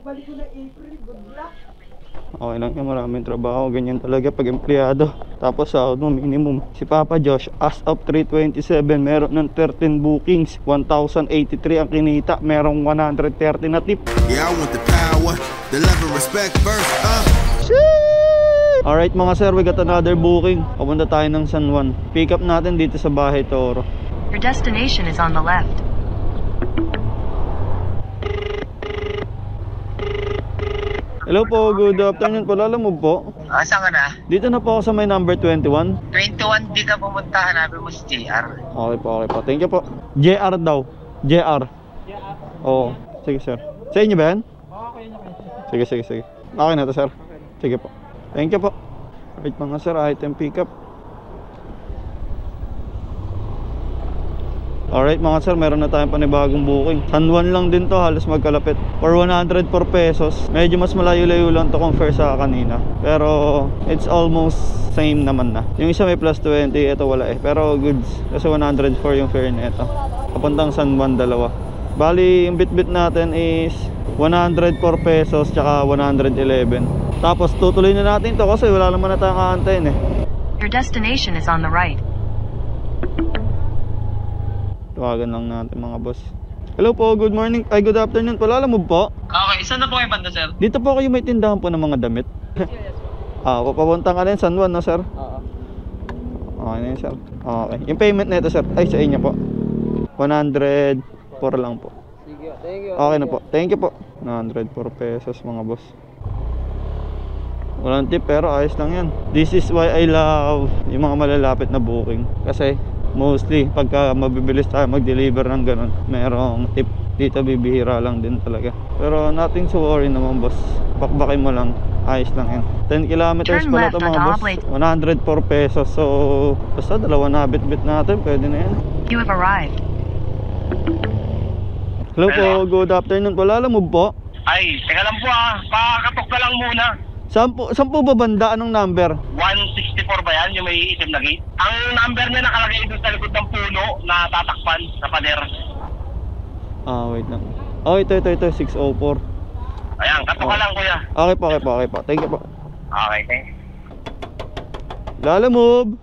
pagbalik ko ng April, good luck. Okay lang yan, maraming trabaho. Ganyan talaga pag empleyado. Tapos sahod mo minimum. Si Papa Josh, as of 327, meron ng 13 bookings, 1,083 ang kinita. Merong 130 na tip. Yeah, I want the power, the love and respect first, Alright mga sir, we got another booking. Papunta tayo ng San Juan. Pick up natin dito sa Bahay Toro. Your destination is on the left. Hello po, good afternoon po. Lalamove po. Saan ka na? Dito na po ako sa may number 21. 21 di ka pumunta, hanapin mo si JR. Okay po. Thank you po. JR daw. JR. Oo. Sige sir. Sa inyo ba yan? Sige. Okay na to sir. Sige po. Thank you po. Right mga sir, item pick up. Alright mga sir, meron na tayong panibagong booking. San Juan lang din to, halos magkalapit. For 104 pesos. Medyo mas malayo-layo lang to compare sa kanina. Pero it's almost same naman na. Yung isa may plus 20, ito wala eh. Pero goods. Kasi 104 yung fare nito. Papuntang San Juan dalawa. Bali, yung bit-bit natin is 104 pesos tsaka 111. Tapos tutuloy na natin to kasi wala naman na tayong aantayin eh. Your destination is on the right. Tawagan lang natin mga boss. Hello po, good morning. Ay, good afternoon po. Lalamove po. Okay, saan na po kayo banda, sir? Dito po kayo may tindahan po ng mga damit. Papunta ka rin San Juan na sir? Oo. Okay na yun sir. Okay. Yung payment na ito sir, ay sa inyo po. 104 lang po. Sige, thank you. Okay na po. Thank you po. 104 pesos mga boss. Walang tip pero ayos lang yan. This is why I love yung mga malalapit na booking. Kasi mostly pagka mabibilis tayo mag-deliver ng ganun, merong tip. Dito bibihira lang din talaga. Pero nothing to worry naman boss. Bakbakin mo lang. Ayos lang yan. 10 kilometers Turn pala left ito mga boss. 104 pesos. So basta dalawa na bit-bit natin. Pwede na yan. You have arrived. Hello po. Good afternoon po. Lalamove po. Ay, teka lang po pakakatok ka lang muna. Saan po ba banda? Anong number? 164 ba yan, yung may itim na gate? Ang number niya nakalagay doon sa likod ng puno na tatakpan sa pader. Wait lang. Oh, ito 604. Ayan, katok ka lang kuya. Okay po. Thank you po. Okay, thanks. Lalamove.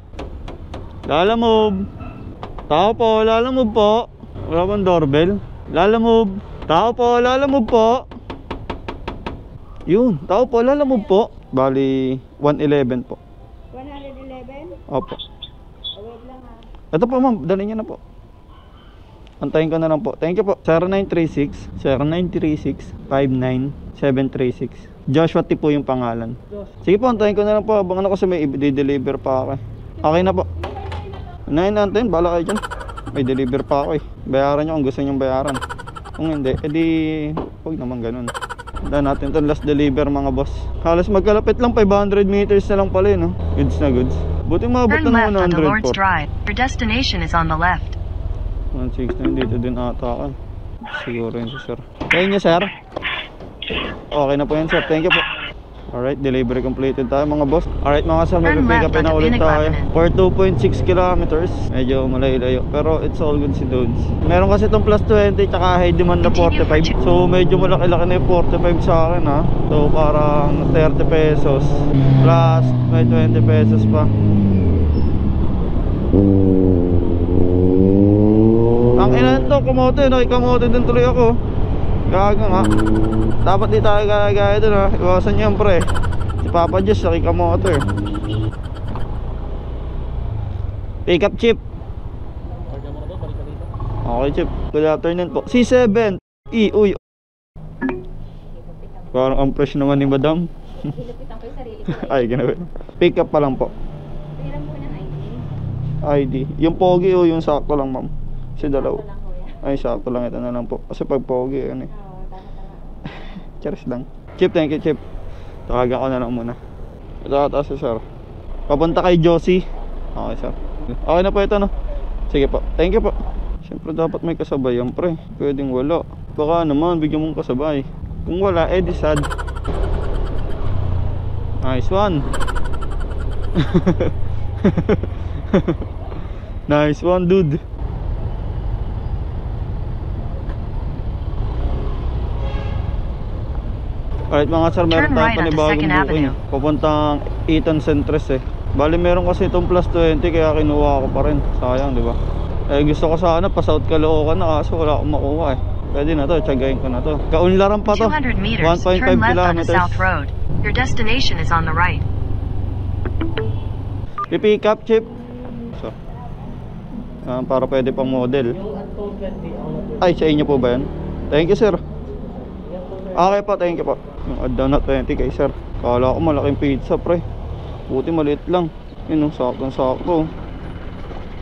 Tao po, lalamove po. Wala bang doorbell? Lalamove. Tao po, lalamove po. Yun, tao po, lalamove po. Bali, 111 po. 111? Opo. Wait lang ha. Ito po ma'am, dali niyo na po. Antayin ko na lang po. Thank you po. 0936-59736. Joshua T po yung pangalan. Sige po, antayin ko na lang po. Abangan ako sa may i-deliver pa ako eh. Okay na po. Unahin natin, bala kayo dyan. May deliver pa ako eh. Bayaran nyo kung gusto nyong bayaran. Kung hindi, edi huwag naman ganun. Dahil natin ito last deliver mga boss. Halos magkalapit lang, 500 meters na lang pala yun, no? Goods na goods. Buti maabot Turn na left on the 100 Lord's po. Drive. Your destination is on the left. 169 dito din ata ka. Siguro yun si sir. Kaya niya sir? Okay na po yan sir. Thank you po. Alright, delivery completed tayo mga boss. Alright mga sir, may Turn pipick left up na onto ulit tayo. Pinagbabanan. For 2.6 kilometers. Medyo malayo-layo. Pero it's all good si Dudes. Meron kasi itong plus 20 tsaka high demand na 45. So medyo malaki-laki na yung 45 sa akin ha. So parang 30 pesos. Plus may 20 pesos pa. Ang ilan to, kamote, nakikamote din tuloy ako. Gaga nga. Dapat di tayo gaya dun ha. Iwasan nyo pre. Si Papa Josh, nakikamote. Pick up chip. Okay chip. Good afternoon po. C7 uy. Parang ang fresh naman ni madam. Hilupitan ko yung sarili ko. Ay, gano'n. Pick up pa lang po. Pira mo ng ID. ID. Yung pogi o yung sakto lang ma'am. Kasi dalaw. Lang kuya. Ay, sakto lang ito na lang po. Kasi pag pogi, ano eh. Oo, tama. Cheers lang. Chip, thank you Chip. Tawagan ko na lang muna. Ito ata si sir. Papunta kay Josie. Okay sir. Okay na po ito no. Sige po. Thank you po. Siyempre dapat may kasabayan pre. Pwedeng wala. Baka naman bigyan mong kasabay. Kung wala, edi sad. Nice one. Nice one dude. Alright mga sir, meron Turn tayong right onto panibagong 2nd booking. Avenue. Papuntang Eaton Centres eh. Bali meron kasi itong plus 20 kaya kinuha ko pa rin. Sayang, di ba? Eh gusto ko sana pa South Caloocan na kaso wala akong makuha eh. Pwede na to, tiyagayin ko na to. Kaunlaran pa to. 200 meters, 1.5 turn left onto kilometers. South Road. Your destination is on the right. I-pick up, Chip. So, para pwede pang model. Ay, sa inyo po ba yan? Thank you, sir. Okay po, thank you po. Yung add down na 20 kay sir. Kala ko malaking pizza, pre. Buti maliit lang. Yun, sakto.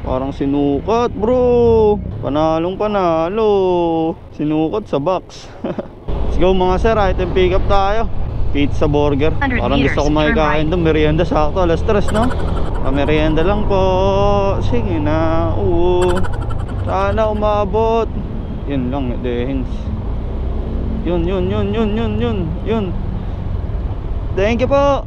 Parang sinukat, bro. Panalong panalo. Sinukat sa box. Let's go mga sir, item pick up tayo. Pizza burger. 100 Parang gusto ko meters, turn makikain right. doon. Merienda sakto, alas 3, no? Merienda lang po. Sige na. Oo. Sana umabot. Yun lang, dehins. Yun. Thank you po.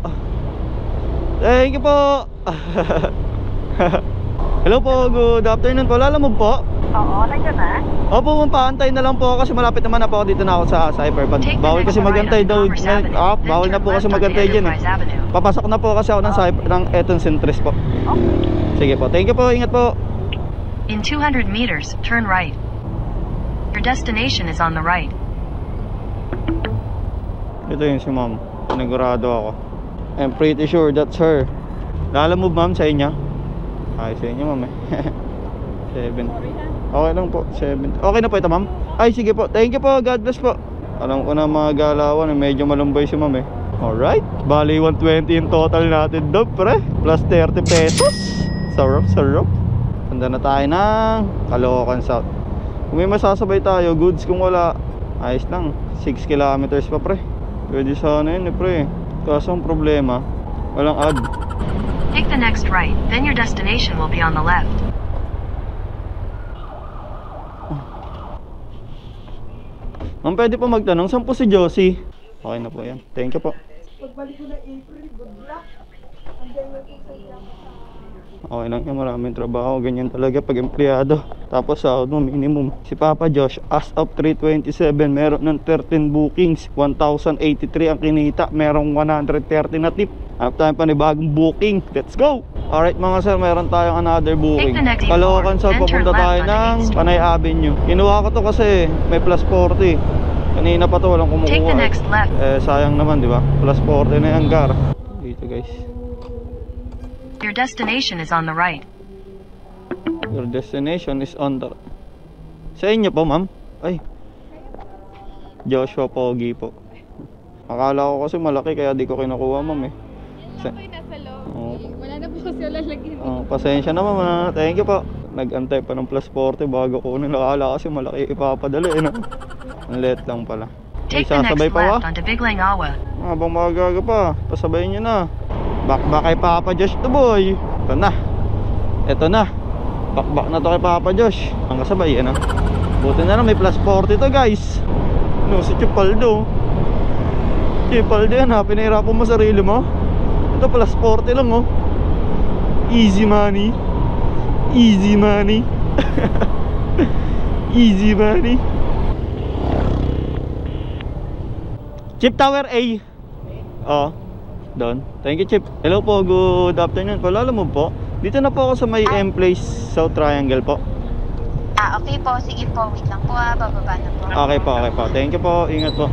Hello po, good afternoon po. Lalamog po? Oo, nandiyan na. Opo, paantay na lang po kasi malapit naman na po ako dito na ako sa Cypher. Take the Bawal next kasi right magantay onto daw. Commerce Avenue. Then Bawal na turn po kasi left onto magantay dyan eh. Enterprise Avenue. Papasok na po kasi ako ng Cypher, ng Eton Centres po. Sige po, thank you po, ingat po. In 200 meters, turn right. Your destination is on the right. Ito yun si ma'am. Pinagurado ako. I'm pretty sure that's her. Lalamove ma'am sa inyo? Ay, sa inyo ma'am eh. 7. Okay lang po, 7. Okay na po ito ma'am? Ay, sige po. Thank you po, God bless po. Alam ko na mga galawan, medyo malumbay si ma'am eh. Alright, bali 120 yung total natin doon pre. Plus 30 pesos. Sarap. Tanda na tayo ng Caloocan South. Kung may masasabay tayo, goods. Kung wala, ayos lang. 6 kilometers pa pre. Pwede sana yun eh pre. Kaso ang problema, walang ad. Take the next right, then your destination will be on the left. Ma'am, pwede po magtanong, saan po si Josie? Okay na po yan. Thank you po. Pagbalik ko na April, good luck. Andiyan yung isa lang. Okay lang yan, maraming trabaho. Ganyan talaga pag empleyado. Tapos sahod mo minimum. Si Papa Josh, as of 327, meron ng 13 bookings. 1,083 ang kinita. Merong 130 na tip. Hanap tayo pa ni bagong booking. Let's go! Alright mga sir, meron tayong another booking. Take the next Caloocan South, then turn papunta left tayo onto ng 8th Street. Panay Avenue. Kinuha ko to kasi may plus 40. Kanina pa to, walang kumukuha. Take the next left. Sayang naman, di ba? Plus 40 na yung gar. Dito guys. Your destination is on the right. Your destination is on the... Sa inyo po, ma'am? Ay. Joshua Pogi po. Akala ko kasi malaki kaya di ko kinukuha, ma'am eh. Yan lang po yung nasa loob. Oh. Wala na po siya lalagyan. Pasensya na, ma'am. Thank you po. Nag-antay pa ng plus 40 bago kunin. Akala kasi malaki ipapadala eh, no? Ang late lang pala. Ay, Take the next sasabay pa ba? left onto Biglangawa. Habang magaga pa, pasabayin nyo na. Back kay Papa Josh to boy. Ito na. Back na to kay Papa Josh. Ang kasabay, ano? Buti na lang may plus 40 to guys. No, si Chipaldo. Chipaldo yan ha, pinahirapan mo sarili mo. Ito plus 40 lang oh. Easy money. Easy money. Easy money. Chip Tower A. Oh, doon. Thank you, Chip. Hello po, good afternoon po. Lalo mo po, dito na po ako sa may M Place South Triangle po. Okay po. Sige po. Wait lang po bababa na po. Okay po. Thank you po. Ingat po.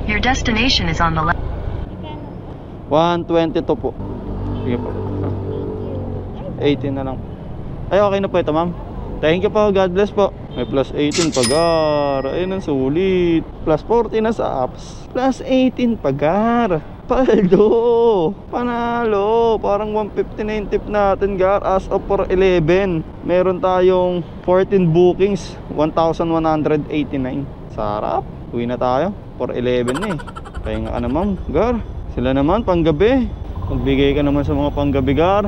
Your destination is on the left. 122 po. Sige po. 18 na lang. Ay, okay na po ito, ma'am. Thank you po. God bless po. May plus 18 pagar. Ayun ang sulit. Plus 40 na sa apps. Plus 18 pagar. Paldo. Panalo. Parang 150 na yung tip natin, gar. As of for 11. Meron tayong 14 bookings. 1,189. Sarap. Uwi na tayo. For 11 na eh. Kaya nga ka na, ma'am, gar. Sila naman, panggabi. Magbigay ka naman sa mga panggabi, gar.